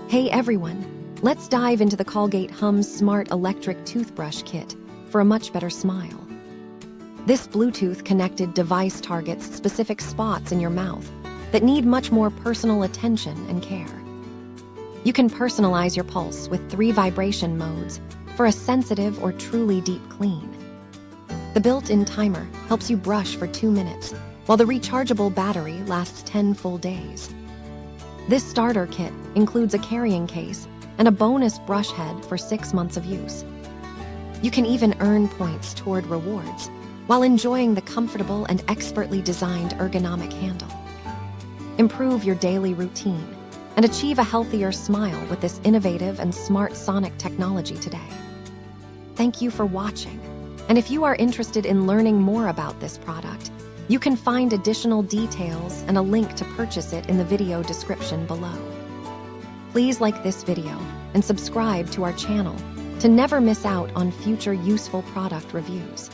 Hey everyone, let's dive into the Colgate Hum Smart Electric Toothbrush Kit for a much better smile. This Bluetooth-connected device targets specific spots in your mouth that need much more personal attention and care. You can personalize your pulse with 3 vibration modes for a sensitive or truly deep clean. The built-in timer helps you brush for 2 minutes, while the rechargeable battery lasts 10 full days. This starter kit includes a carrying case and a bonus brush head for 6 months of use. You can even earn points toward rewards while enjoying the comfortable and expertly designed ergonomic handle. Improve your daily routine and achieve a healthier smile with this innovative and smart sonic technology today. Thank you for watching, and if you are interested in learning more about this product, you can find additional details and a link to purchase it in the video description below. Please like this video and subscribe to our channel to never miss out on future useful product reviews.